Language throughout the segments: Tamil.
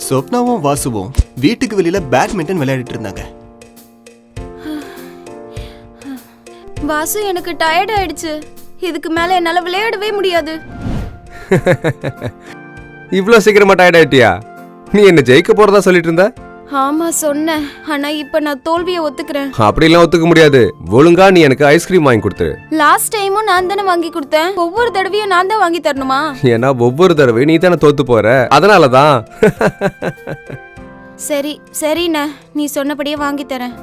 சொப்னாவும் வாசுவும் வீட்டுக்கு வெளியில பேட்மிண்டன் விளையாடிட்டு இருந்தாங்க. வாசு, எனக்கு டயர்ட் ஆயிடுச்சு. இதுக்கு மேல என்னால விளையாடவே முடியாது. இவ்ளோ சீக்கிரமா டயர்ட் ஆயிட்டியா? நீ என்ன ஜெயிக்க போறதா சொல்லிட்டு இருந்த? ஆமா சொன்னேன். ஆனா இப்ப நான் தோல்வியை ஒத்துக்கிறேன். அப்படிலாம் ஒத்துக்க முடியாது. ஒழுங்கா நீ எனக்கு ஐஸ்கிரீம் வாங்கி கொடுத்துரு. லாஸ்ட் டைமும் நான் தானே வாங்கி கொடுத்தேன். ஒவ்வொரு தடவையும் நான் தான் வாங்கி தரணுமா? ஏன்னா ஒவ்வொரு தடவையும் நீ தானே தோத்து போற, அதனாலதான். சரி சரிண்ணே, நீ சொன்னபடியே வாங்கி தரேன்.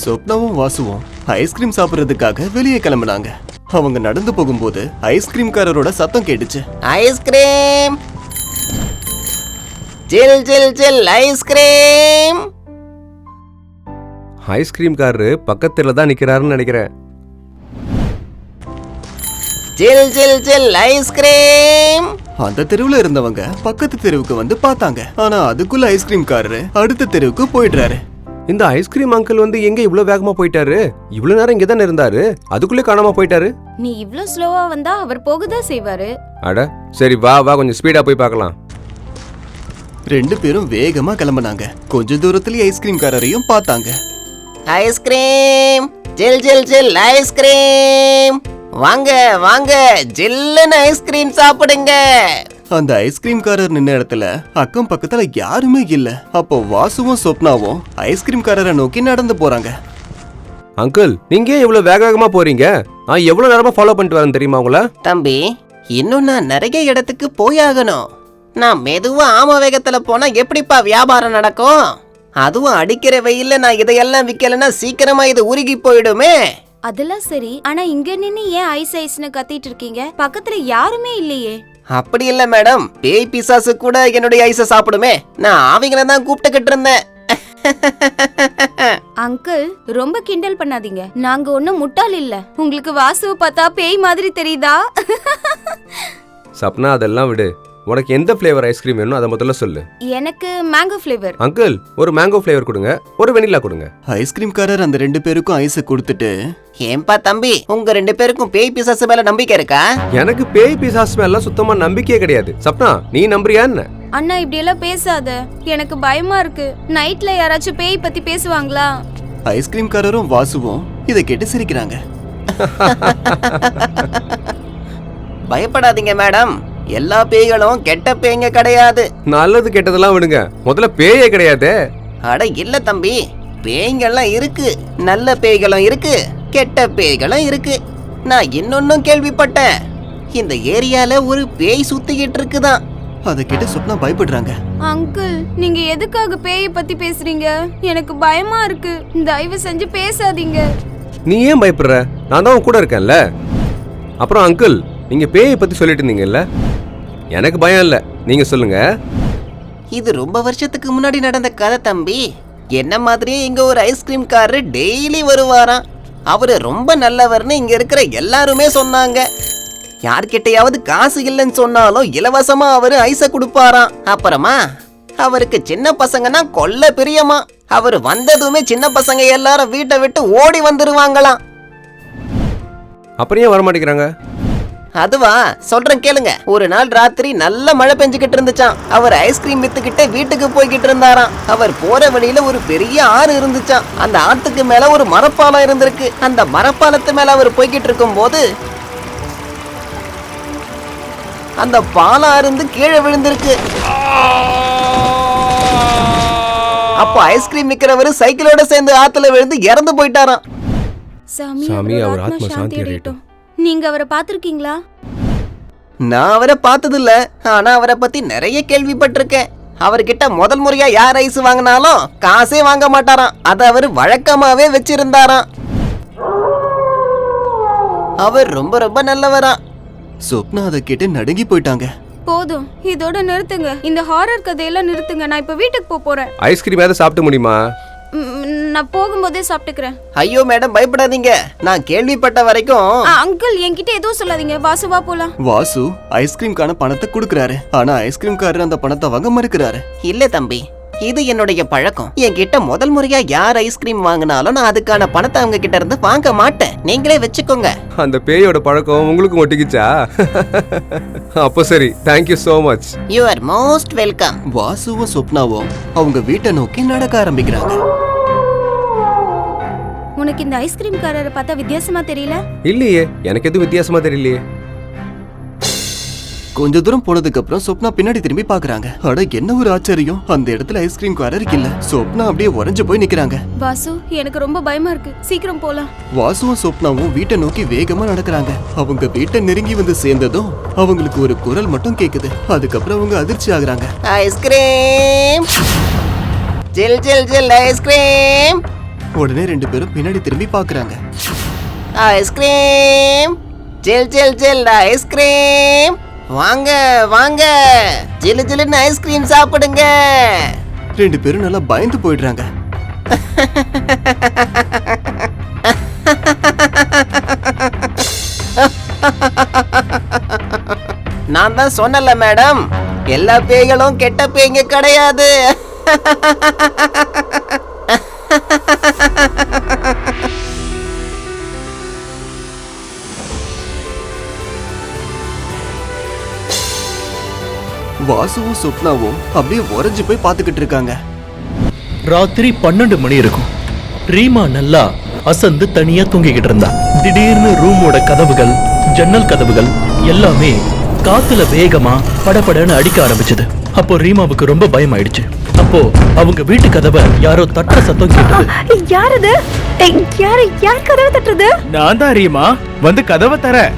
சொப்னாவும் வாசுவும் ஐஸ்கிரீம் சாப்பிடுறதுக்காக வெளியே கிளம்பினாங்க. அவங்க நடந்து போகும்போது ஐஸ்கிரீம்காரரோட சத்தம் கேட்டுச்சு. ஐஸ்கிரீம், ஜில் ஜில் ஜில் ஐஸ்கிரீம். ஐஸ்கிரீம் காரரு பக்கத்துல தான் நிக்கிறாருன்னு நினைக்கிறேன். ஜில் ஜில் ஜில் ஐஸ்கிரீம். அந்த தெருவுல இருந்தவங்க பக்கத்து தெருவுக்கு வந்து பார்த்தாங்க. ஆனா அதுக்குள்ள ஐஸ்கிரீம்காரரு அடுத்த தெருவுக்கு போயிடுறாரு. இந்த ஐஸ்கிரீம் அங்கிள் வந்து எங்க இவ்வளவு வேகமா போயிட்டாரு? இவ்வளவு நேரம் இங்க தானே இருந்தாரு, அதுக்குள்ளே காணாம போயிட்டாரு. நீ இவ்ளோ ஸ்லோவா வந்தா அவர் போகதான் செய்வாரு. அட சரி, வா வா, கொஞ்சம் ஸ்பீடா போய் பார்க்கலாம். ரெண்டு பேரும் வேகமா கிளம்பினாங்க. கொஞ்ச தூரத்திலேயே ஐஸ்கிரீம்காரரையும் பார்த்தாங்க. ஐஸ்கிரீம், ஜில் ஜில் ஜில் ஐஸ்கிரீம். வாங்க வாங்க, ஜில்லுன்னு ஐஸ்கிரீம் சாப்பிடுங்க. அந்த ஐஸ்கிரீம்காரர் நின்ன இடத்துல அக்கம் பக்கத்துல யாருமே இல்ல. அப்போ வாசுவும் சொப்னாவும் ஐஸ்கிரீம்காரரை நோக்கி நடந்து போறாங்க. அங்கிள், நீங்க ஏன் இவ்வளவு வேக வேகமா போறீங்க? நான் எவ்வளவு நேரமா ஃபாலோ பண்ணிட்டு வரேன் தெரியுமா உங்கள? தம்பி, இன்னும் நான் நிறைய இடத்துக்கு போயாகணும். நான் மெதுவா ஆம வேகத்துல போனா எப்படிப்பா வியாபாரம் நடக்கும்? அதுவும் அடிக்கிற வெயில்ல நான் இதையெல்லாம் விக்கலன்னா சீக்கிரமா இது உருகி போயிடுமே. அதெல்லாம் சரி, ஆனா இங்க நின்னு ஏன் ஐஸ் ஐஸ்னு கத்திட்டு இருக்கீங்க? பக்கத்துல யாருமே இல்லையே. அப்படி இல்ல மேடம், பேய் பிசாசு கூட என்னுடைய ஐஸ சாப்பிடுமே. நான் அவங்கள தான் கூப்பிட்டுக்கிட்டு இருந்தேன். அங்கிள், ரொம்ப கிண்டல் பண்ணாதீங்க. நாங்க ஒண்ணும் முட்டாள் இல்ல. உங்களுக்கு வாசுவை பார்த்தா பேய் மாதிரி தெரியுதா? சப்னா, அதெல்லாம் விடு. உனக்கு எந்த ஃப்ளேவர் ஐஸ்கிரீம் வேணும் அதை முதல்ல சொல்லு. எனக்கு மேங்கோ ஃப்ளேவர். அங்கிள், ஒரு மேங்கோ ஃப்ளேவர் கொடுங்க, ஒரு வெனிலா கொடுங்க. ஐஸ்கிரீம்காரர் அந்த ரெண்டு பேருக்கும் ஐஸ கொடுத்துட்டு, ஏன்பா தம்பி, உங்க ரெண்டு பேருக்கும் பேய் பிசாசு மேல நம்பிக்கை இருக்கா? எனக்கு பேய் பிசாசு மேல சுத்தமா நம்பிக்கையே கிடையாது. சப்னா, நீ நம்புறியா என்ன? அண்ணா, இப்படி எல்லாம் பேசாத. எனக்கு பயமா இருக்கு. நைட்ல யாராச்சும் பேய் பத்தி பேசுவாங்களா? ஐஸ்கிரீம்காரரும் வாசுவும் இதை கேட்டு சிரிக்கிறாங்க. பயப்படாதீங்க மேடம், எல்லா பேய்களும் கெட்ட பேய்ங்க கிடையாது. நல்லது கெட்டதெல்லாம் விடுங்க, முதல்ல பேயே கிடையாது. அட இல்ல தம்பி, பேய்கள்லாம் இருக்கு. நல்ல பேய்களும் இருக்கு, கெட்ட பேய்களும் இருக்கு. நான் இன்னொன்னும் கேள்விப்பட்டேன். இந்த ஏரியால ஒரு பேய் சுத்திக்கிட்டு இருக்குதான். அதை கேட்டு சொப்னா பயப்படுறாங்க. அங்கிள், நீங்க எதுக்காக பேயை பத்தி பேசுறீங்க? எனக்கு பயமா இருக்கு. தயவு செஞ்சு பேசாதீங்க. நீ ஏன் பயப்படுற? நான் தான் கூட இருக்கேன்ல. அப்புறம் அங்கிள், நீங்க பேயை பத்தி சொல்லிட்டு இருந்தீங்கல்ல, எனக்கு பயம் இல்ல, நீங்க சொல்லுங்க. இது ரொம்ப வருஷத்துக்கு முன்னாடி நடந்த கதை தம்பி. என்ன மாதிரியே இங்க ஒரு ஐஸ்கிரீம் காரரு டெய்லி வருவாராம். அவரு ரொம்ப நல்லவர்னு இங்க இருக்கிற எல்லாருமே சொன்னாங்க. யார்கிட்டயாவது காசு இல்லைன்னு சொன்னாலும் இலவசமா அவரு ஐஸ கொடுப்பாராம். அப்புறமா அவருக்கு சின்ன பசங்கன்னா கொல்ல பிரியமா. அவரு வந்ததுமே சின்ன பசங்க எல்லாரும் வீட்டை விட்டு ஓடி வந்துருவாங்களாம். அப்புறம் ஏன் வரமாட்டேங்கிறாங்க? அதுவா, சொல்றேன் கேளுங்க. ஒரு நாள் ராத்திரி நல்ல மழை பெஞ்சுக்கிட்டு இருந்துச்சான். அவர் ஐஸ்கிரீம் வித்துக்கிட்டே வீட்டுக்கு போய்கிட்டு இருந்தாராம். அவர் போற வழியில ஒரு பெரிய ஆறு இருந்துச்சான். அந்த ஆத்துக்கு மேல ஒரு மரப்பாலம் இருந்திருக்கு. அந்த மரப்பாலத்து மேல அவர் போய்கிட்டு இருக்கும் போது அந்த பாலம் அருந்து கீழே விழுந்திருக்கு. அப்போ ஐஸ்கிரீம் விக்கிறவரு சைக்கிளோட சேர்ந்து ஆத்துல விழுந்து இறந்து போயிட்டாராம். சாமி, அவர் ஆத்மா சாந்தி அடையட்டும். நீங்க அவரை பாத்திருக்கீங்களா? நான் அவரை பார்த்தது இல்ல, ஆனா அவரை பத்தி நிறைய கேள்விப்பட்டிருக்கேன். அவர்கிட்ட முதல் முறையா யார் ஐஸ் வாங்கினாலும் காசே வாங்க மாட்டாராம். அதை அவர் வழக்கமாவே வச்சிருந்தாராம். அவர் ரொம்ப ரொம்ப நல்லவரா. சொப்னா அதை கேட்டு நடுங்கி போயிட்டாங்க. போதும், இதோட நிறுத்துங்க. இந்த ஹாரர் கதையெல்லாம் நிறுத்துங்க. நான் இப்ப வீட்டுக்கு போறேன். ஐஸ்கிரீம் ஏதாவது சாப்பிட முடியுமா? நான் போகும்போதே சாப்பிட்டுக்கிறேன். ஐயோ மேடம், பயப்படாதீங்க. நான் கேள்விப்பட்ட வரைக்கும் அங்கிள், என்கிட்ட எதுவும் சொல்லாதீங்க. வாசுவா போலாம். வாசு ஐஸ்கிரீம்கான பணத்தை கொடுக்கறாரு. ஆனா ஐஸ்கிரீம்காரர் அந்த பணத்தை வாங்க மறுக்கிறாரு. இல்ல தம்பி, இது என்னுடைய பழக்கம். என்கிட்ட முதல் முறையா யார் ஐஸ்கிரீம் வாங்கினாலும் நான் அதுக்கான பணத்தை அவங்க கிட்ட இருந்து வாங்க மாட்டேன். நீங்களே வச்சுக்கோங்க. அந்த பேயோட பழக்கம் உங்களுக்கு ஒட்டிக்கிச்சா? அப்போ சரி, thank you so much. You are most welcome. வாசுவும் சொப்னாவும் அவங்க வீட்டை நோக்கி நடக்க ஆரம்பிக்கிறாங்க. உனக்கு இந்த ஐஸ்கிரீம் காரரை பார்த்தா வித்தியாசமா தெரியல? இல்லையே, எனக்கு எதுவும் வித்தியாசமா தெரியலையே. கொஞ்ச தூரம் போனதுக்கு அப்புறம் சொப்னா பின்னாடி திரும்பி பாக்குறாங்க. அட என்ன ஒரு ஆச்சரியம், அந்த இடத்துல ஐஸ்கிரீம் காரர் இல்ல. சொப்னா அப்படியே உறைஞ்சு போய் நிக்கிறாங்க. வாசு, எனக்கு ரொம்ப பயமா இருக்கு, சீக்கிரம் போலாம். வாசுவும் சொப்னாவும் வீட்டை நோக்கி வேகமா நடக்கிறாங்க. அவங்க வீட்டை நெருங்கி வந்து சேர்ந்ததும் அவங்களுக்கு ஒரு குரல் மட்டும் கேக்குது. அதுக்கப்புறம் அவங்க அதிர்ச்சி ஆகுறாங்க. ஐஸ்கிரீம், ஜில் ஜில் ஜில் ஐஸ்கிரீம். உடனே ரெண்டு பேரும் பின்னாடி திரும்பி பாக்குறாங்க. ஐஸ்கிரீம், ஜில் ஜில் ஜில் ஐஸ்கிரீம். வாங்க வாங்க, ஜிலு ஜிலுன்னு ஐஸ்கிரீம் சாப்பிடுங்க. ரெண்டு பேரும் நல்லா பயந்து போயிடுறாங்க. நான் தான் சொன்னல மேடம், எல்லா பேய்களும் கெட்ட பேய்ங்க கிடையாது. வாசுவும் சொப்னாவும் அப்படியே உறைஞ்சு போய் பாத்துக்கிட்டு இருக்காங்க. ராத்திரி 12 மணி இருக்கும். ரீமா நல்லா அசந்து தனியா தூங்கிக்கிட்டு இருந்தா. திடீர்னு ரூமோட கதவுகள், ஜன்னல் கதவுகள் எல்லாமே காத்துல வேகமா படபடன்னு அடிக்க ஆரம்பிச்சது. அப்போ ரீமாவுக்கு ரொம்ப பயம் ஆயிடுச்சு. அப்போ அவங்க வீட்டு கதவை யாரோ தட்டுற சத்தம் கேட்டது. யாரது? யார் கதவை தட்டுறது? நான் தான் ரீமா, வந்து கதவை தர.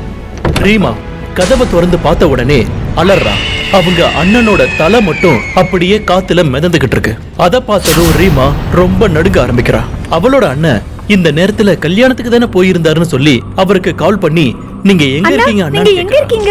ரீமா கதவை திறந்து பார்த்த உடனே அலறா. அவங்க அண்ணனோட தலை மட்டும் அப்படியே காத்துல மிதந்துகிட்டு இருக்கு. அத பார்த்ததும் ரீமா ரொம்ப நடுங்க ஆரம்பிக்கிறா. அவளோட அண்ணன் இந்த நேரத்துல கல்யாணத்துக்கு தானே போயிருந்தாருன்னு சொல்லி அவருக்கு கால் பண்ணி, நீங்க எங்க இருக்கீங்க அண்ணா?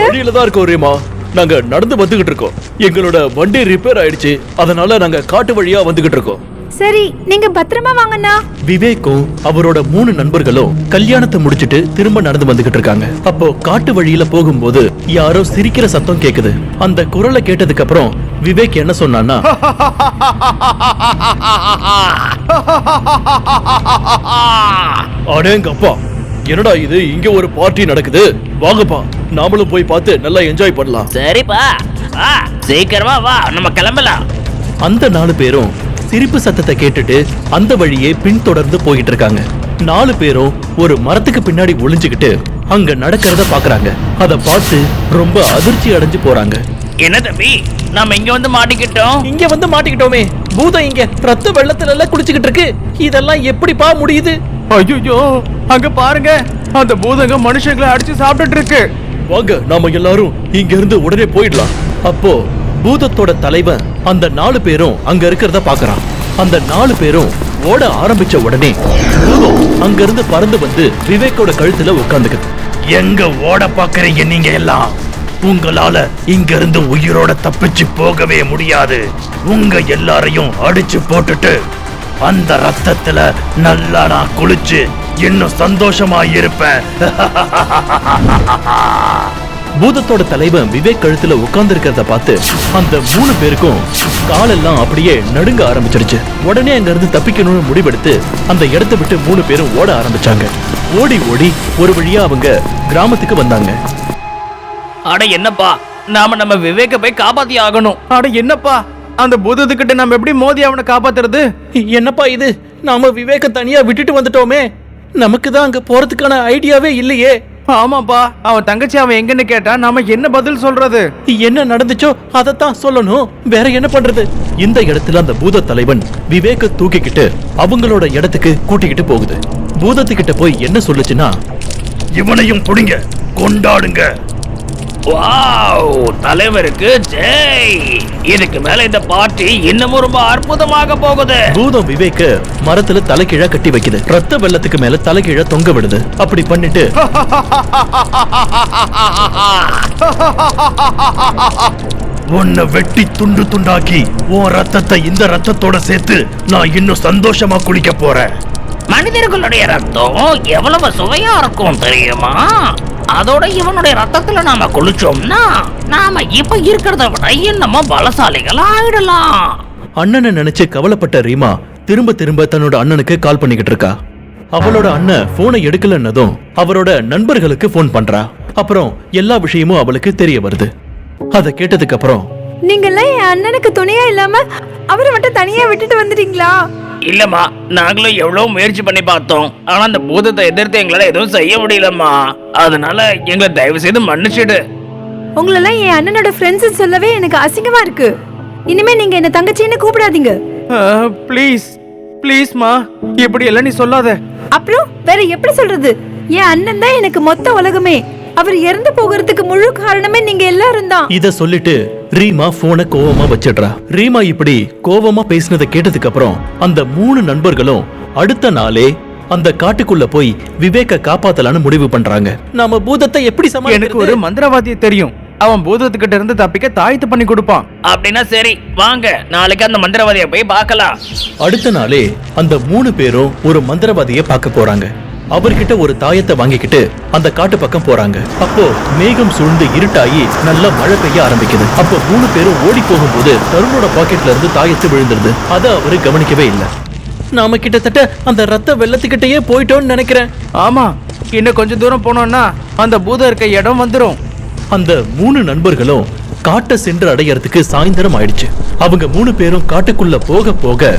வழியில தான் இருக்கோம் ரீமா, நாங்க நடந்து வந்துகிட்டு இருக்கோம். எங்களோட வண்டி ரிப்பேர் ஆயிடுச்சு, அதனால நாங்க காட்டு வழியா வந்துகிட்டு இருக்கோம். சரி, நீங்க பத்திரமா வாங்கண்ணா. விவேக்கும் அவரோட 3 நண்பர்களும் கல்யாணத்தை முடிச்சிட்டு திரும்ப நடந்து வந்துகிட்டு இருக்காங்க. அப்போ காட்டு வழியில போகும்போது யாரோ சிரிக்கிற சத்தம் கேக்குது. அந்த குரலை கேட்டதுக்கு அப்புறம் விவேக் என்ன சொன்னான்னா, அடேங்கப்பா, என்னடா இது, இங்க ஒரு பார்ட்டி நடக்குது, வாங்கப்பா நாமளும் போய் பார்த்து நல்லா என்ஜாய் பண்ணலாம். சரிப்பா, சீக்கிரமா வா, நம்ம கிளம்பலாம். அந்த 4 பேரும் சிரிப்பு சத்தத்தை கேட்டுட்டு அந்த வழியே பின்தொடர்ந்து போயிட்டு இருக்காங்க. 4 பேரும் ஒரு மரத்துக்கு பின்னாடி ஒளிஞ்சுக்கிட்டு அங்க நடக்கிறத பாக்குறாங்க. அத பார்த்து ரொம்ப அதிர்ச்சி அடைஞ்சு போறாங்க. என்ன தம்பி, நாம இங்க வந்து மாட்டிக்கிட்டோம்? இங்க வந்து மாட்டிக்கிட்டோமே, பூதம் இங்க ரத்த வெள்ளத்துல எல்லாம் குளிச்சுக்கிட்டு இருக்கு. இதெல்லாம் எப்படிப்பா முடியுது? ஐயோ, அங்க பாருங்க, அந்த பூதங்க மனுஷங்களை அடிச்சு சாப்பிட்டுட்டு இருக்கு. வாங்க நாம எல்லாரும் இங்க இருந்து உடனே போயிடலாம். அப்போ பூதத்தோட தலைவன் அந்த 4 பேரும் அங்க இருக்கிறத பாக்குறான். அந்த 4 பேரும் ஓட ஆரம்பிச்ச உடனே பூதம் அங்க இருந்து பறந்து வந்து விவேக்கோட கழுத்துல உட்கார்ந்துக்குது. எங்க ஓட பாக்குறீங்க நீங்க எல்லாம்? உங்களால இங்க இருந்து உயிரோட தப்பிச்சு போகவே முடியாது. உங்க எல்லாரையும் அடிச்சு போட்டுட்டு அந்த ரத்தத்துல நல்லா நான் குளிச்சு இன்னும் சந்தோஷமா இருப்பேன். பூதத்தோட தலைவன் விவேக் கழுத்துல உட்கார்ந்து இருக்கிறத பார்த்து அந்த 3 பேருக்கும் காலெல்லாம் அப்படியே நடுங்க ஆரம்பிச்சிருச்சு. உடனே அங்க இருந்து தப்பிக்கணும்னு முடிவெடுத்து அந்த இடத்தை விட்டு 3 பேரும் ஓட ஆரம்பிச்சாங்க. ஓடி ஓடி ஒரு வழியா அவங்க கிராமத்துக்கு வந்தாங்க. அட என்னப்பா, நாம நம்ம விவேக்க போய் காப்பாத்தி ஆகணும். அட என்னப்பா, அந்த பூதத்துக்கிட்ட நம்ம எப்படி மோதி அவனை காப்பாத்துறது? என்னப்பா இது, நாம விவேக்க தனியா விட்டுட்டு வந்துட்டோமே, நமக்கு தான் அங்க போறதுக்கான ஐடியாவே இல்லையே. ஆமாப்பா, அவன் தங்கச்சி அவன் எங்கன்னு கேட்டா நாம என்ன பதில் சொல்றது? என்ன நடந்துச்சோ அதத்தான் சொல்லணும், வேற என்ன பண்றது? இந்த இடத்துல அந்த பூத தலைவன் விவேக்க தூக்கிக்கிட்டு அவங்களோட இடத்துக்கு கூட்டிக்கிட்டு போகுது. பூதத்துக்கிட்ட போய் என்ன சொல்லுச்சுன்னா, இவனையும் புடிங்க, கொண்டாடுங்க. வாவ், தலைவருக்கு ஜெய். இதுக்கு மேல இந்த பார்ட்டி இன்னமும் ரொம்ப அற்புதமாக போகுது. பூதம் விவேக்க மரத்துல தலைகீழ கட்டி வைக்குது. ரத்த வெள்ளத்துக்கு மேல தலைகீழ தொங்க விடுது. அப்படி பண்ணிட்டு உன்னை வெட்டி துண்டு துண்டாக்கி உன் ரத்தத்தை இந்த ரத்தத்தோட சேர்த்து நான் இன்னும் சந்தோஷமா குளிக்க போறேன். மனிதர்களுடைய ரத்தம் எவ்வளவு சுவையா இருக்கும் தெரியுமா? அதோட இவனுடைய ரத்தத்துல நாம குளிச்சோம்னா நாம இப்ப இருக்கிறத விட இன்னமும் பலசாலிகள் ஆயிடலாம். அண்ணனை நினைச்சு கவலைப்பட்ட ரீமா திரும்ப திரும்ப தன்னோட அண்ணனுக்கு கால் பண்ணிக்கிட்டு இருக்கா. அவளோட அண்ணன் போனை எடுக்கலன்னதும் அவரோட நண்பர்களுக்கு போன் பண்றா. அப்புறம் எல்லா விஷயமும் அவளுக்கு தெரிய வருது. அத கேட்டதுக்கு அப்புறம், நீங்கெல்லாம் என் அண்ணனுக்கு துணையா இல்லாம அவரை மட்டும் தனியா விட்டுட்டு வந்துட்டீங்களா? இல்லம்மா, நாங்களும் எவ்வளவு முயற்சி பண்ணி பார்த்தோம். ஆனா அந்த பூதத்தை எதிர்த்து எங்களால எதுவும் செய்ய முடியலம்மா. அதனால எங்களை தயவு செய்து மன்னிச்சிடு. உங்களெல்லாம் என் அண்ணனோட ஃப்ரெண்ட்ஸ் சொல்லவே எனக்கு அசிங்கமா இருக்கு. இனிமே நீங்க என்ன தங்கச்சின்னு கூப்பிடாதீங்க. ப்ளீஸ் ப்ளீஸ்மா, இப்படி எல்லாம் நீ சொல்லாத. அப்புறம் வேற எப்படி சொல்றது? என் அண்ணன் தான் எனக்கு மொத்த உலகமே. அவர் இறந்து போகிறதுக்கு முழு காரணமே நீங்க எல்லாரும் தான். இத சொல்லிட்டு ரீமா போனை கோவமா வச்சிடுறா. ரீமா இப்படி கோவமா பேசினதை கேட்டதுக்கு அப்புறம் அந்த 3 நண்பர்களும் அடுத்த நாளே அந்த காட்டுக்குள்ள போய் விவேக்க காப்பாத்தலான்னு முடிவு பண்றாங்க. நாம பூதத்தை எப்படி எனக்கு ஒரு மந்திரவாதியை தெரியும். அவன் பூதத்துக்கிட்ட இருந்து தப்பிக்க தாயத்து பண்ணி கொடுப்பான். அப்படின்னா சரி, வாங்க நாளைக்கு அந்த மந்திரவாதியை போய் பார்க்கலாம். அடுத்த நாளே அந்த 3 பேரும் ஒரு மந்திரவாதியை பார்க்க போறாங்க. அவர்கிட்ட ஒரு தாயத்தை வாங்கிக்கிட்டு அந்த காட்டு பக்கம் போறாங்க. அப்போ மேகம் சூழ்ந்து இருட்டாகி நல்ல மழை பெய்ய ஆரம்பிக்குது. அப்போ 3 பேரும் ஓடி போகும்போது தருணோட பாக்கெட்ல இருந்து தாயத்து விழுந்துருது. அத அவரு கவனிக்கவே இல்லை. நாம கிட்டத்தட்ட அந்த ரத்த வெள்ளத்துக்கிட்டயே போயிட்டோம்னு நினைக்கிறேன். ஆமா, இன்னும் கொஞ்சம் தூரம் போனோம்னா அந்த பூதம் இருக்க இடம் வந்துடும். அந்த 3 நண்பர்களும் காட்டை சென்று அடையறதுக்கு சாயந்தரம் ஆயிடுச்சு. அவங்க 3 பேரும் காட்டுக்குள்ள போக போக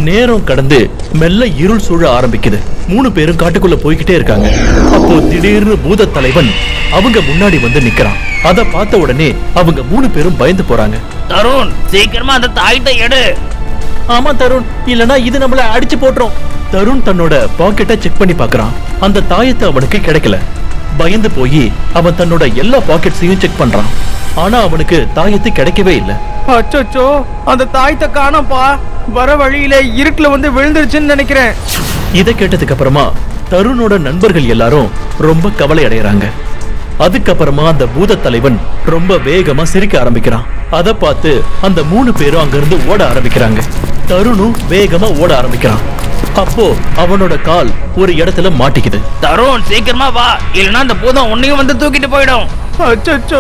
நேரம் கடந்து மெல்ல இருள் சூழ ஆரம்பிக்குது. 3 பேரும் காட்டுக்குள்ள போய்கிட்டே இருக்காங்க. அப்போ திடீர்னு பூத தலைவன் அவங்க முன்னாடி வந்து நிக்கிறான். அத பார்த்த உடனே அவங்க 3 பேரும் பயந்து போறாங்க. தருண், சீக்கிரமா அந்த தாயத்தை எடு. ஆமா தருண், இல்லனா இது நம்மள அடிச்சு போட்டுரும். தருண் தன்னோட பாக்கெட்டை செக் பண்ணி பார்க்கறான். அந்த தாயத்தை அவனுக்கு கிடைக்கல. பயந்து போய் அவன் தன்னோட எல்லா பாக்கெட்ஸையும் செக் பண்றான். ஆனா அவனுக்கு தாயத்து கிடைக்கவே இல்லை. அச்சோ, அந்த தாயத்தை காணோம்பா. வர வழியில இருட்டுல வந்து விழுந்துருச்சுன்னு நினைக்கிறேன். இதை கேட்டதுக்கு அப்புறமா தருணோட நண்பர்கள் எல்லாரும் ரொம்ப கவலை அடையறாங்க. அதுக்கப்புறமா அந்த பூத தலைவன் ரொம்ப வேகமா சிரிக்க ஆரம்பிக்கிறான். அத பார்த்து அந்த 3 பேரும் அங்கிருந்து ஓட ஆரம்பிக்கிறாங்க. தருணும் வேகமா ஓட ஆரம்பிக்கிறான். அப்போ அவனோட கால் ஒரு இடத்துல மாட்டிக்குது. தருண், சீக்கிரமா வா, இல்லனா அந்த பூதம் உன்னையும் வந்து தூக்கிட்டு போயிடும். அச்சோ,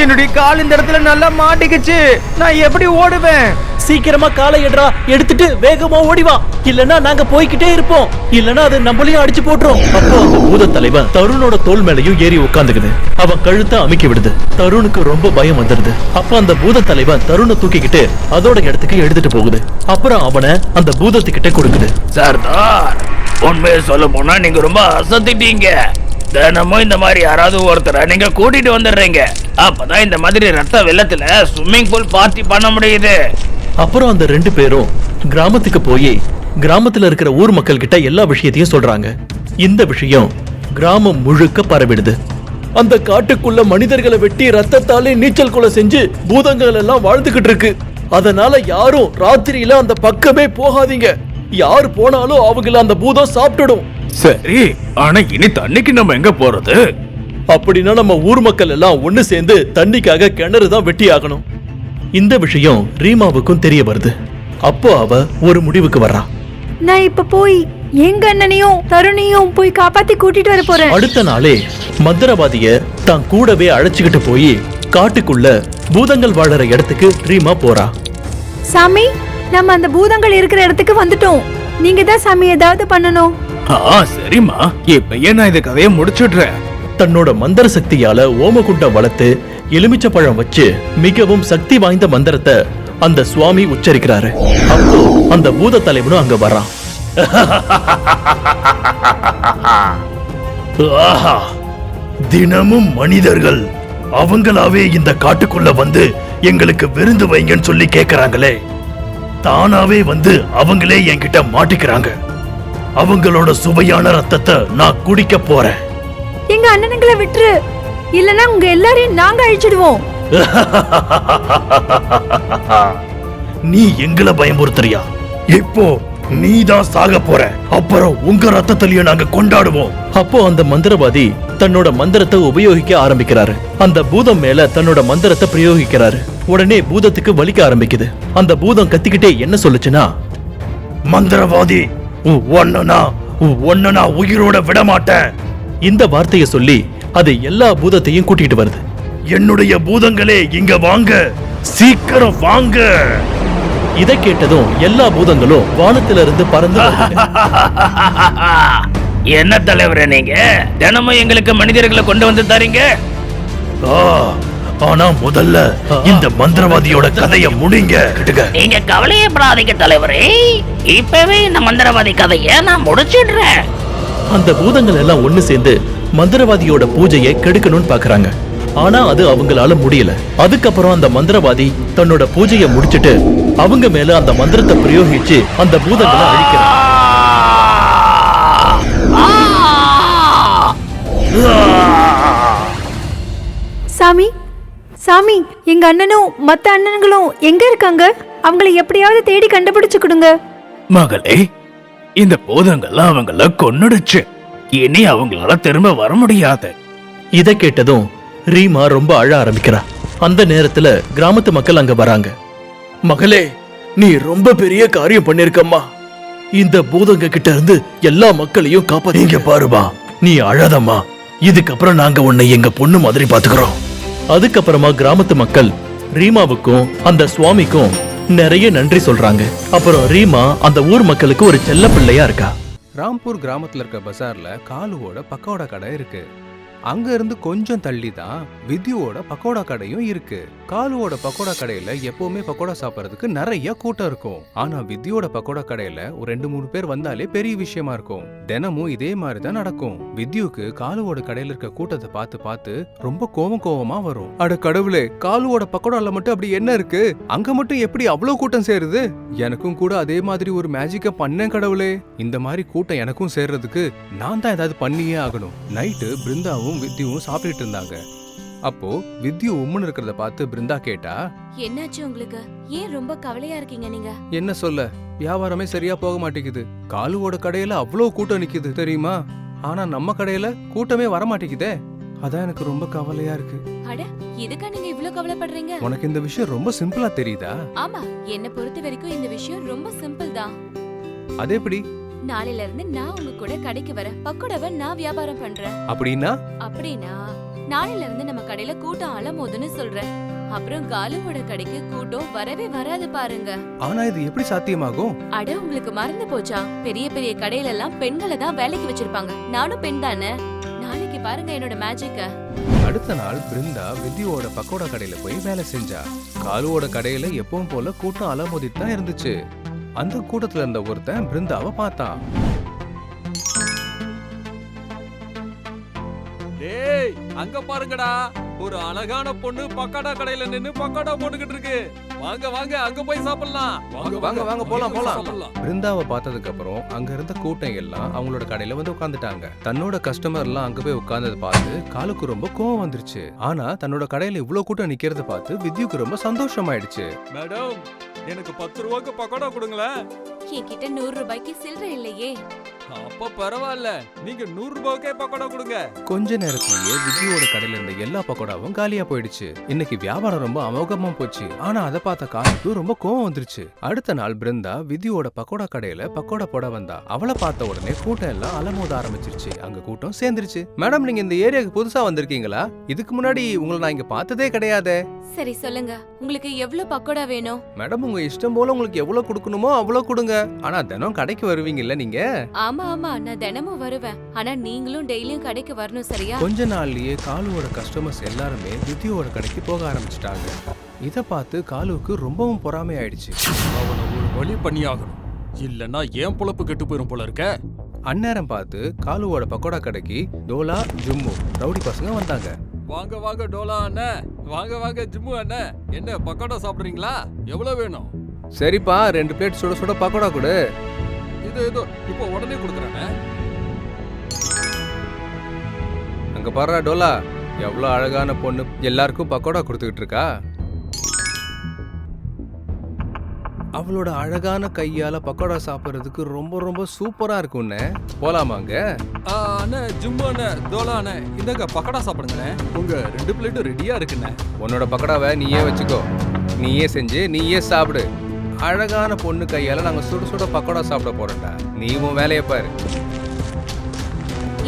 என்னுடைய கால் இந்த இடத்துல நல்லா மாட்டிக்கிச்சு. நான் எப்படி ஓடுவேன்? சீக்கிரமா காலை எடுறா, எடுத்துட்டு வேகமா ஓடிவா, இல்லனா நாங்க போய்கிட்டே இருப்போம், இல்லனா அது நம்மளையும் அடிச்சு போட்டுரும். அப்போ அந்த பூத தலைவன் தருணோட தோல் மேலையும் ஏறி உட்கார்ந்துக்குது. அவன் கழுத்தை அமுக்கி விடுது. தருணுக்கு ரொம்ப பயம் வந்துருது. அப்ப அந்த பூத தலைவன் தருணை தூக்கிக்கிட்டு அதோட இடத்துக்கு எடுத்துட்டு போகுது. அப்புறம் அவனை அந்த பூதத்துக்கிட்ட கொடுக்குது. சர்தார், உண்மையை சொல்ல போனா நீங்க ரொம்ப அசத்திட்டீங்க. தினமும் இந்த மாதிரி யாராவது ஒருத்தரை நீங்க கூட்டிட்டு வந்துடுறீங்க. அப்பதான் இந்த மாதிரி ரத்த வெள்ளத்துல ஸ்விம்மிங் பூல் பார்ட்டி பண்ண முடியுது. அப்புறம் அந்த 2 பேரும் கிராமத்துக்கு போய் கிராமத்துல இருக்கிற ஊர் மக்கள் கிட்ட எல்லா விஷயத்தையும் சொல்றாங்க. இந்த விஷயம் கிராமம் முழுக்க பரவிடுது. அந்த காட்டுக்குள்ள மனிதர்களை வெட்டி ரத்தத்தாலே நீச்சல் கொலை செஞ்சு பூதங்கள் எல்லாம் வாழ்ந்துகிட்டு இருக்கு. அதனால யாரும் ராத்திரியில அந்த பக்கமே போகாதீங்க. யார் போனாலும் அவங்கள அந்த பூதம் சாப்பிட்டுடும். சரி, ஆனா இனி தண்ணிக்கு நம்ம எங்க போறது? அப்படின்னா நம்ம ஊர் மக்கள் எல்லாம் ஒண்ணு சேர்ந்து தண்ணிக்காக கிணறு தான் வெட்டி ஆகணும். இந்த விஷயம் ரீமாவுக்கும் தெரிய வருது. அப்போ அவ ஒரு முடிவுக்கு வர்றா. நான் இப்ப போய் எங்க அண்ணனையும் தருணையும் போய் காப்பாத்தி கூட்டிட்டு வர போறேன். அடுத்த நாளே மந்திரவாதிய தான் கூடவே அழைச்சுக்கிட்டு போய் காட்டுக்குள்ள பூதங்கள் வாழற இடத்துக்கு ரீமா போறா. சாமி, நம்ம அந்த பூதங்கள் இருக்கிற இடத்துக்கு வந்துட்டோம். நீங்க தான் சாமி ஏதாவது பண்ணணும். சரிம்மா, இப்ப நான் இந்த கதையை முடிச்சுடுறேன். தன்னோட மந்திர சக்தியால ஓமகுண்டம் வளர்த்து எலுமிச்சப்பழம் வச்சு மிகவும் சக்தி வாய்ந்த மந்திரத்தை அந்த சுவாமி உச்சரிக்கிறாரு. அப்போ அந்த பூத தலைவனும் அங்க வர்றான். ஆஹா, தினமும் மனிதர்கள் அவங்களாவே இந்த காட்டுக்குள்ள வந்து எங்களுக்கு விருந்து வைங்கன்னு சொல்லி கேக்குறாங்களே, தானாவே வந்து அவங்களே என்கிட்ட மாட்டிக்கிறாங்க. அவங்களோட சுவையான ரத்தத்தை நான் குடிக்க போறேன். எங்க அண்ணனுங்களை விட்டுரு, இல்லனா உங்க எல்லாரையும் நாங்க அழிச்சிடுவோம். நீ எங்களை பயமுறுத்துறியா? இப்போ நீ தான் சாக போற. அப்புறம் உங்க ரத்தத்திலையும் நாங்க கொண்டாடுவோம். அப்போ அந்த மந்திரவாதி தன்னோட மந்திரத்தை உபயோகிக்க ஆரம்பிக்கிறாரு. அந்த பூதம் மேல தன்னோட மந்திரத்தை பிரயோகிக்கிறாரு. உடனே பூதத்துக்கு வலிக்க ஆரம்பிக்குது. அந்த பூதம் கத்திக்கிட்டே என்ன சொல்லுச்சுன்னா, மந்திரவாதி, ஒன்னா உயிரோட விட மாட்டேன். இந்த வார்த்தையை சொல்லி அது எல்லா பூதத்தையும் கூட்டிட்டு வருது. என்னுடைய பூதங்களே, இங்க வாங்க, சீக்கிரம் வாங்க. இதை கேட்டதும் எல்லா பூதங்களும் வானத்திலிருந்து பறந்து வருதுங்க. என்ன தலைவரே நீங்க தினமும் எங்களுக்கு மனிதர்களை கொண்டு வந்து தரீங்க? ஆனா முதல்ல இந்த மந்திரவாதியோட கதையை முடிங்க. நீங்க கவலையப்படாதீங்க தலைவரே, இப்பவே இந்த மந்திரவாதி கதையை நான் முடிச்சிடுறேன். அந்த பூதங்கள் எல்லாம் ஒண்ணு சேர்ந்து மந்திரவாதியோட பூஜையை கெடுக்கணும்னு பாக்குறாங்க. ஆனா அது அவங்களால முடியல. அதுக்கப்புறம் அந்த மந்திரவாதி தன்னோட பூஜையை முடிச்சிட்டு அவங்க மேல அந்த மந்திரத்தை பிரயோகிச்சு அந்த பூதங்களை அழிக்கிறாங்க. சாமி சாமி, எங்க அண்ணனும் மத்த அண்ணன்களும் எங்க இருக்காங்க? அவங்களை எப்படியாவது தேடி கண்டுபிடிச்சு கொடுங்க. மகளே, இந்த பூதங்கள்லாம் அவங்கள கொன்னுடுச்சு. இனி அவங்களால திரும்ப வர முடியாது. இதை கேட்டதும் ரீமா ரொம்ப அழ ஆரம்பிக்கிறா. அந்த நேரத்துல கிராமத்து மக்கள் அங்க வராங்க. மகளே, நீ ரொம்ப பெரிய காரியம் பண்ணிருக்கம்மா. இந்த பூதங்க கிட்ட இருந்து எல்லா மக்களையும் காப்பாத்தீங்க. பாருமா, நீ அழாதம்மா. இதுக்கப்புறம் நாங்க உன்னை எங்க பொண்ணு மாதிரி பாத்துக்கிறோம். அதுக்கப்புறமா கிராமத்து மக்கள் ரீமாவுக்கும் அந்த சுவாமிக்கும் நிறைய நன்றி சொல்றாங்க. அப்புறம் ரீமா அந்த ஊர் மக்களுக்கு ஒரு செல்ல பிள்ளையா இருக்கா. ராம்பூர் கிராமத்துல இருக்க பஜார்ல காலுவோட பக்கோடா கடை இருக்கு. அங்க இருந்து கொஞ்சம் தள்ளி தான் வித்யுவோட பக்கோடா கடையும் இருக்கு. காலுவோட பக்கோடா கடையில எப்பவுமே பக்கோடா சாப்பிடறதுக்கு நிறைய கூட்டம் இருக்கும். ஆனா வித்யுவோட பக்கோடா கடையில ஒரு 2-3 பேர் வந்தாலே பெரிய விஷயமா இருக்கும். தினமும் இதே மாதிரிதான் நடக்கும். வித்யுக்கு காலுவோட கடையில இருக்க கூட்டத்தை பார்த்து பார்த்து ரொம்ப கோவமா வரும். அட கடவுளே, காலுவோட பக்கோடால மட்டும் அப்படி என்ன இருக்கு? அங்க மட்டும் எப்படி அவ்வளவு கூட்டம் சேருது? எனக்கும் கூட அதே மாதிரி ஒரு மேஜிக்க பண்ணேன் கடவுளே. இந்த மாதிரி கூட்டம் எனக்கும் சேர்றதுக்கு நான் தான் ஏதாவது பண்ணியே ஆகணும். நைட்டு பிருந்தாவும் வித்யுவும் சாப்பிட்டுட்டு இருந்தாங்க. அப்போ வித்யு உம்முன்னு இருக்கிறத பார்த்து பிருந்தா கேட்டா, என்னாச்சு உங்களுக்கு? ஏன் ரொம்ப கவலையா இருக்கீங்க நீங்க? என்ன சொல்ல, வியாபாரமே சரியா போக மாட்டேங்குது. காலுவோட கடையில அவ்வளவு கூட்டம் நிக்குது தெரியுமா? ஆனா நம்ம கடையில கூட்டமே வர மாட்டேங்குதே. அதான் எனக்கு ரொம்ப கவலையா இருக்கு. அட, இதுக்கா நீங்க இவ்ளோ கவலைப்படுறீங்க? உனக்கு இந்த விஷயம் ரொம்ப சிம்பிளா தெரியுதா? ஆமா, என்ன பொறுத்த வரைக்கும் இந்த விஷயம் ரொம்ப சிம்பிள் தான். அது எப்படி? நாளையில இருந்து நான் உங்க கூட கடைக்கு வரேன். பக்கோடாவை நான் வியாபாரம் பண்றேன். அப்படின்னா நாளையில இருந்து நம்ம கடையில கூட்டம் அலமோதுன்னு சொல்றேன். அப்புறம் காலுவோட கடைக்கு கூட்டம் வரவே வராது பாருங்க. ஆனா இது எப்படி சாத்தியமாகும்? அட, உங்களுக்கு மறந்து போச்சா? பெரிய பெரிய கடையில எல்லாம் பெண்களை தான் வேலைக்கு வச்சிருப்பாங்க. நானும் பெண் தானே. நாளைக்கு பாருங்க என்னோட மேஜிக்க. அடுத்த நாள் பிருந்தா வித்யுவோட பக்கோடா கடையில போய் வேலை செஞ்சா. காலுவோட கடையில எப்பவும் போல கூட்டம் அலமோதிட்டு தான் இருந்துச்சு. அந்த கூட்டத்துல இருந்த ஒருத்தன் பிருந்தாவை பார்த்தான். டேய், அங்க பாருங்கடா, ஒரு அழகான பொண்ணு பக்கோடா கடையில நின்னு பக்கோடா போட்டுக்கிட்டு இருக்கு. வாங்க வாங்க, அங்க போய் சாப்பிடலாம். வாங்க போலாம். பிருந்தாவை பார்த்ததுக்கு அப்புறம் அங்க இருந்த கூட்டம் எல்லாம் அவங்களோட கடையில வந்து உட்கார்ந்துட்டாங்க. தன்னோட கஸ்டமர் எல்லாம் அங்க போய் உட்கார்ந்ததை பார்த்து காலுக்கு ரொம்ப கோவம் வந்துருச்சு. ஆனா தன்னோட கடையில இவ்வளவு கூட்டம் நிக்கிறத பார்த்து வித்யுக்கு ரொம்ப சந்தோஷமாயிடுச்சு. மேடம், எனக்கு 10 ரூபாய்க்கு பக்கோடா கொடுங்களேன். என்கிட்ட 100 ரூபாய்க்கு சில்லறை இல்லையே. அப்ப பரவாயில்ல, நீங்க 100 ரூபாய்க்கே பக்கோடா கொடுங்க. கொஞ்ச நேரத்திலேயே வித்யுவோட கடையில இருந்த எல்லா பக்கோடாவும் காலியா போயிடுச்சு. இன்னைக்கு வியாபாரம் ரொம்ப அமோகமா போச்சு. ஆனா அதை பார்த்த காலுக்கு ரொம்ப கோவம் வந்துருச்சு. அடுத்த நாள் பிருந்தா வித்யுவோட பக்கோடா கடையில பக்கோடா போட வந்தா. அவளை பார்த்த உடனே கூட்டம் எல்லாம் அலமோத ஆரம்பிச்சிருச்சு. அங்க கூட்டம் சேர்ந்துருச்சு. மேடம், நீங்க இந்த ஏரியாவுக்கு புதுசா வந்திருக்கீங்களா? இதுக்கு முன்னாடி உங்களை நான் இங்க பார்த்ததே கிடையாதே. சரி, சொல்லுங்க, உங்களுக்கு எவ்வளவு பக்கோடா வேணும்? மேடம், உங்க இஷ்டம் போல உங்களுக்கு எவ்வளவு கொடுக்கணுமோ அவ்வளவு கொடுங்க. ஆனா தினம் கடைக்கு வருவீங்கல்ல நீங்க? ஆமா, நான் தினமும் வருவேன். ஆனா நீங்களும் டெய்லியும் கடைக்கு வரணும், சரியா? கொஞ்ச நாள்லயே காலுவோட கஸ்டமர்ஸ் எல்லாருமே வித்யுவோட கடைக்கு போக ஆரம்பிச்சிட்டாங்க. இத பார்த்து காலுவுக்கு ரொம்பவும் பொறாமை ஆயிடுச்சு. அவனை ஒரு வழி பண்ணியாகணும், இல்லன்னா ஏன் பொழப்பு கெட்டு போயிரும் போல இருக்க. அந்நேரம் பார்த்து காலுவோட பக்கோடா கடைக்கு டோலா, ஜும்மு ரவுடி பசங்க வந்தாங்க. வாங்க வாங்க டோலா அண்ணன், வாங்க வாங்க ஜிம்மு அண்ணன், என்ன பக்கோடா சாப்பிடுறீங்களா? எவ்வளவு வேணும்? சரிப்பா, 2 பிளேட் சுட சுட பக்கோடா கொடு. இதோ இப்போ உடனே கொடுக்குறேன். அங்க பாரு டோலா, எவ்வளவு அழகான பொண்ணு எல்லாருக்கும் பக்கோடா கொடுத்துக்கிட்டு இருக்கா. அவளோட அழகான கையால பக்கோடா சாப்பிடுறதுக்கு ரொம்ப ரொம்ப சூப்பரா இருக்கும்னு. போலாமாங்க? அண்ணே, ஜிம்மு அண்ணே, டோலா அண்ணே, இந்தங்க பக்கோடா சாப்பிடுங்கண்ணே. உங்க 2 பிளேட்டும் ரெடியா இருக்குண்ணே. உன்னோட பக்கோடாவை நீயே வச்சுக்கோ, நீயே செஞ்சு நீயே சாப்பிடு. அழகான பொண்ணு கையால நாங்க சுட சுட பக்கோடா சாப்பிட போறோம்டா. நீயும் வேலையை பாரு.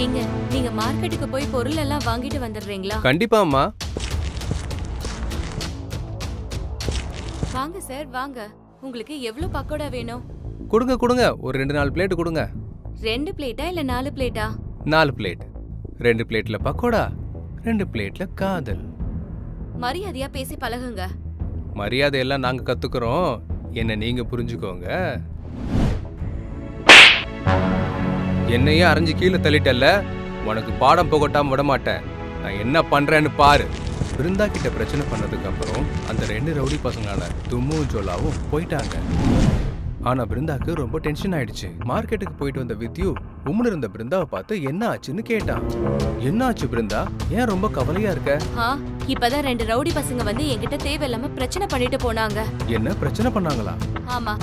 ஏங்க, நீங்க மார்க்கெட்டுக்கு போய் பொருள் எல்லாம் வாங்கிட்டு வந்துடுறீங்களா? கண்டிப்பாம்மா. வாங்க சார், வாங்க. உங்களுக்கு எவ்வளவு பக்கோடா வேணும்? கொடுங்க கொடுங்க, ஒரு 2-4 பிளேட் கொடுங்க. 2 பிளேட்டா இல்ல 4 பிளேட்டா? 4 பிளேட். 2 பிளேட்ல பக்கோடா, 2 பிளேட்ல காதல். மரியாதையா பேசி பழகுங்க. மரியாதை எல்லாம் நாங்க கத்துக்கிறோம், என்ன நீங்க புரிஞ்சுக்கோங்க. என்னையே அரைஞ்சு கீழே தள்ளிட்டல்ல, உனக்கு பாடம் புகட்டாம விட மாட்டேன். நான் என்ன பண்றேன்னு பாரு. பிருந்தா கிட்ட பிரச்சனை பண்ணதுக்கு அப்புறம் அந்த 2 ரவுடி பசங்களான தும்மும் ஜோலாவும் போயிட்டாங்க. ஆனா பிருந்தாக்கு ரொம்ப டென்ஷன் ஆயிடுச்சு. மார்க்கெட்டுக்கு போயிட்டு வந்த வித்யு உம்முன்னு இருந்த பிருந்தாவை பார்த்து என்ன ஆச்சுன்னு கேட்டான். என்ன ஆச்சு பிருந்தா, ஏன் ரொம்ப கவலையா இருக்க? இப்பதான் 2 ரவுடி பசங்க வந்து என்கிட்ட தேவையில்லாம பிரச்சனை பண்ணிட்டு போனாங்க. என்ன பிரச்சனை பண்ணாங்களா? ஆமா.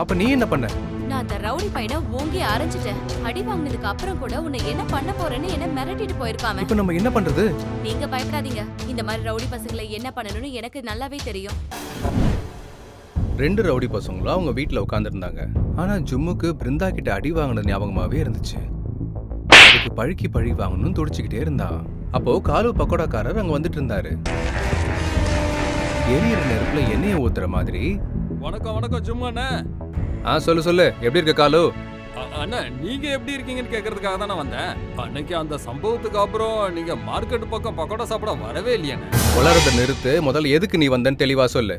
அப்ப நீ என்ன பண்ண? நான் அந்த ரவுடி பையனை ஓங்கி அரைஞ்சிட்டேன். அடி வாங்கினதுக்கு அப்புறம் கூட உன்னை என்ன பண்ண போறேன்னு என்ன மிரட்டிட்டு போயிருக்காம. இப்ப நம்ம என்ன பண்றது? நீங்க பயப்படாதீங்க, இந்த மாதிரி ரவுடி பசங்களை என்ன பண்ணணும்னு எனக்கு நல்லாவே தெரியும். 2 ரவுடி பசங்களும் அவங்க வீட்டுல உட்காந்துருந்தாங்க. ஆனா ஜும்முக்கு பிருந்தா கிட்ட அடி வாங்கினது ஞாபகமாவே இருந்துச்சு. அதுக்கு பழுக்கி பழி வாங்கணும்னு துடிச்சுக்கிட்டே இருந்தான். அப்போ காலு பக்கோடாக்காரர் அங்க வந்துட்டு இருந்தாரு. எரியிற நெருப்புல எண்ணெயை ஊத்துற மாதிரி. வணக்கம் வணக்கம் ஜும்மா அண்ணா. சொல்லு சொல்லு, எப்படி இருக்க காலு? அண்ணா நீங்க எப்படி இருக்கீங்கன்னு கேக்குறதுக்காக தான் நான் வந்தேன். அன்னைக்கு அந்த சம்பவத்துக்கு அப்புறம் நீங்க மார்க்கெட் பக்கம் பக்கோடா சாப்பிட வரவே இல்லையாண்ணே. வளரத நிறுத்து, முதல்ல எதுக்கு நீ வந்தன்னு தெளிவா சொல்லு.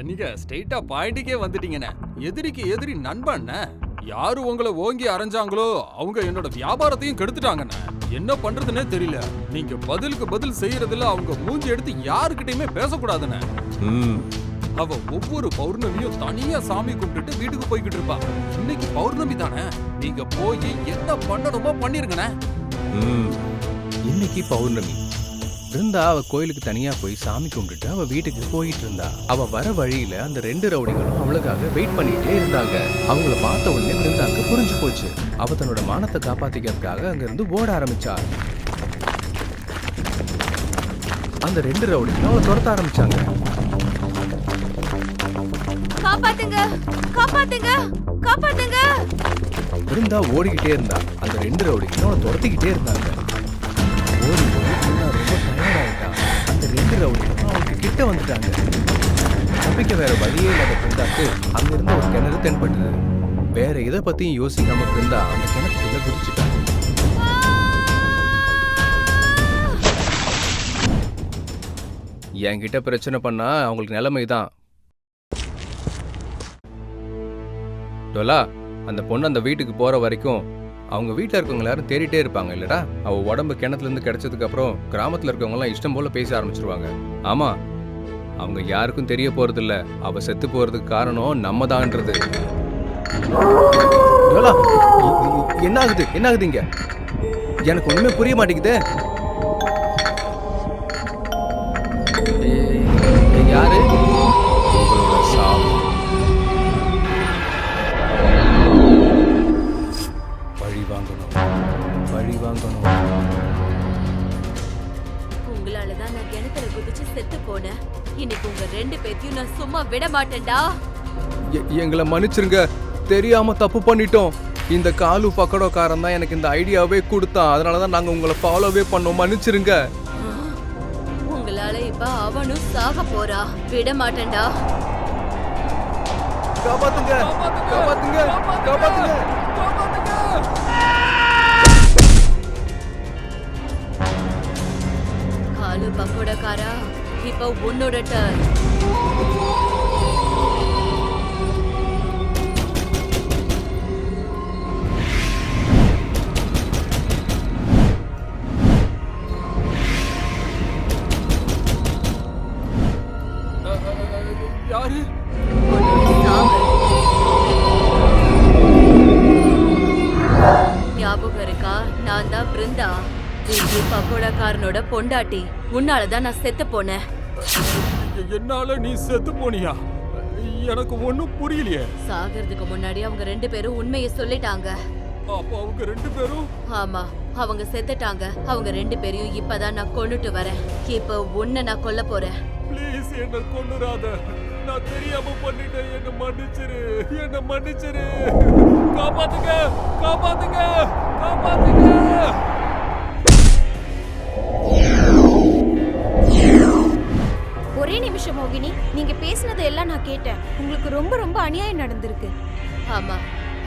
நீங்க ஸ்ட்ரெயிட்டா பாயிண்ட்டுக்கே வந்துட்டீங்கண்ணே. எதிரிக்கு எதிரி நண்பண்ணே. யாரு உங்களை ஓங்கி அரைஞ்சாங்களோ அவங்க என்னோட வியாபாரத்தையும் கெடுத்துட்டாங்கண்ணே. என்ன பண்றதுன்னே தெரியல. நீங்க பதிலுக்கு பதில் செய்யறதுல அவங்க மூஞ்சி எடுத்து யாருக்கிட்டையுமே பேசக்கூடாதுண்ணே. அவ ஒவ்வொரு பௌர்ணமியும் தனியா சாமி கும்பிட்டுட்டு வீட்டுக்கு போய்கிட்டு இருப்பா. இன்னைக்கு பௌர்ணமி தானே, நீங்க போய் என்ன பண்ணணுமோ பண்ணிருங்கண்ணே. இன்னைக்கு பௌர்ணமி. பிருந்தா அவ கோயிலுக்கு தனியா போய் சாமி கும்பிட்டுட்டு அவ வீட்டுக்கு போயிட்டு இருந்தா. அவ வர வழியில அந்த 2 ரவுடிகளும் அவளுக்காக வெயிட் பண்ணிட்டே இருந்தாங்க. அவங்கள பார்த்த உடனே பிருந்தாக்கு புரிஞ்சு போச்சு. அவ தன்னோட மானத்தை காப்பாத்திக்கிறதுக்காக அங்க இருந்து ஓட ஆரம்பிச்சா. அந்த 2 ரவுடிகளும் அவளை துரத்த ஆரம்பிச்சாங்க. காப்பாத்துங்க, காப்பாத்துங்க, காப்பாத்துங்க. பிருந்தா ஓடிக்கிட்டே இருந்தா. அந்த 2 ரவுடிகளும் அவளை துரத்திக்கிட்டே இருந்தாங்க. ஓடி ஓடி பிருந்தா ரொம்ப டயர்டாயிட்டா. அந்த 2 ரவுடிகளும் அவளுக்கு கிட்ட வந்துட்டாங்க. தப்பிக்க வேற வழியே இல்லாத பிருந்தாக்கு அங்க இருந்த ஒரு கிணறு தென்பட்டது. வேற எதை பத்தியும் யோசிக்காம பிருந்தா அந்த கிணத்துக்குள்ள குதிச்சுட்டா. என்கிட்ட பிரச்சனை பண்ணா அவங்களுக்கு நிலைமைதான். டோலா, அந்த பொண்ணு அந்த வீட்டுக்கு போற வரைக்கும் அவங்க வீட்டில் இருக்கவங்க எல்லாரும் தேடிட்டே இருப்பாங்க இல்லடா. அவ உடம்பு கிணத்துல இருந்து கிடைச்சதுக்கு அப்புறம் கிராமத்துல இருக்கவங்க எல்லாம் இஷ்டம் போல பேச ஆரம்பிச்சிருவாங்க. ஆமா, அவங்க யாருக்கும் தெரிய போறது இல்ல அவ செத்து போறதுக்கு காரணம் நம்ம தான்ன்றது. டோலா, என்ன ஆகுது என்ன ஆகுது இங்க? எனக்கு ஒண்ணுமே புரிய மாட்டேங்குது. யாரு? உங்களோட சாவு. பழி வாங்கணும். உங்களாலதான் நான் கிணத்துல குதிச்சு செத்து போனேன். இன்னைக்கு உங்க 2 பேத்தையும் நான் சும்மா விட மாட்டேன்டா. எங்களை மன்னிச்சிருங்க, தெரியாம தப்பு பண்ணிட்டோம். இந்த காலு பக்கோடாக்காரன் தான் எனக்கு இந்த ஐடியாவே கொடுத்தான். அதனாலதான் நாங்க உங்களை ஃபாலோவே பண்ணோம். மன்னிச்சிருங்க. உங்களால இப்ப அவனும் சாக போறா. விட மாட்டேன்டா. காப்பாத்துங்க, காப்பாத்துங்க, காப்பாத்துங்க. காலு பக்கோடாக்காரா, இப்ப உன்னோட டர்ன். யாரு? ஞாபகம் இருக்கா? நான் தான் பிருந்தா, பக்கோடாக்காரனோட பொண்டாட்டி. உன்னாலதான் நான் செத்து போனேன். என்னால நீ செத்து போனியா? எனக்கு ஒண்ணும் புரியலையே. சாகிறதுக்கு முன்னாடி அவங்க 2 பேரும் உண்மையை சொல்லிட்டாங்க. அப்ப அவங்க 2 பேரும்? ஆமா, அவங்க செத்துட்டாங்க. அவங்க 2 பேரையும் இப்பதான் நான் கொன்னுட்டு வரேன். இப்ப உன்னை நான் கொல்ல போறேன். ப்ளீஸ் என்ன கொன்னுறாத. நான் தெரியாம பண்ணிட்டேன். என்ன மன்னிச்சிரு, என்ன மன்னிச்சிரு. காப்பாத்துங்க, காப்பாத்துங்க, காப்பாத்துங்க. ஒரே நிமிஷம் நிமிஷம் மோகினி, நீங்க பேசினது எல்லாம் நான் கேட்டேன். உங்களுக்கு ரொம்ப ரொம்ப அநியாயம் நடந்திருக்கு. ஆமா,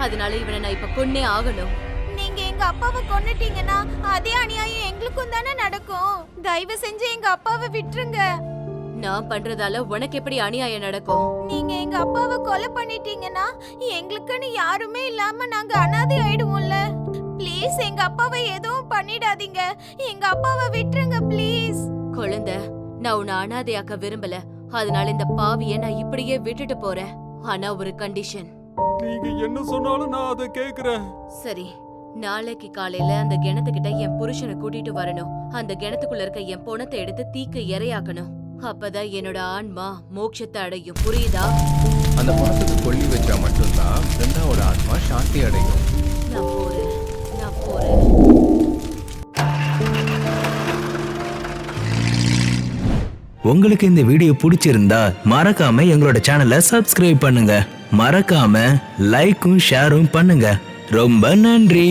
அதனால இவனை நான் இப்ப கொன்னே ஆகணும். நீங்க எங்க அப்பாவை கொன்னுட்டீங்கன்னா அதே அநியாயம் எங்களுக்கும் தானே நடக்கும். தயவு செஞ்சு எங்க அப்பாவை விட்டுருங்க. நான் பண்றதால உனக்கு எப்படி அநியாயம் நடக்கும்? நீங்க எங்க அப்பாவை கொலை பண்ணிட்டீங்கன்னா எங்களுக்குன்னு யாருமே இல்லாம நாங்க அனாதை ஆயிடுவோம்ல. ப்ளீஸ் எங்க அப்பாவை எதுவும் பண்ணிடாதீங்க. எங்க அப்பாவை விட்டுருங்க ப்ளீஸ். குழந்தை, நான் உன்னை அனாதையாக்க விரும்பல. அதனால இந்த பாவிய நான் இப்படியே விட்டுட்டு போறேன். ஆனா ஒரு கண்டிஷன். நீங்க என்ன சொன்னாலும் நான் அதை கேக்குறேன். சரி, நாளைக்கு காலையில அந்த கிணத்துக்கிட்ட என் புருஷனை கூட்டிட்டு வரணும். அந்த கிணத்துக்குள்ள இருக்க என் பொணத்தை எடுத்து தீக்கு இரையாக்கணும். அப்பதான் என்னோட ஆன்மா மோட்சத்தை அடையும். புரியுதா? அந்த பணத்துக்கு கொல்லி வச்சா மட்டும்தான் பிருந்தாவோட ஆத்மா சாந்தி அடையும். நான் போறேன். உங்களுக்கு இந்த வீடியோ பிடிச்சிருந்தா மறக்காம எங்களோட சேனலை சப்ஸ்கிரைப் பண்ணுங்க. மறக்காம லைக்கும் ஷேரும் பண்ணுங்க. ரொம்ப நன்றி.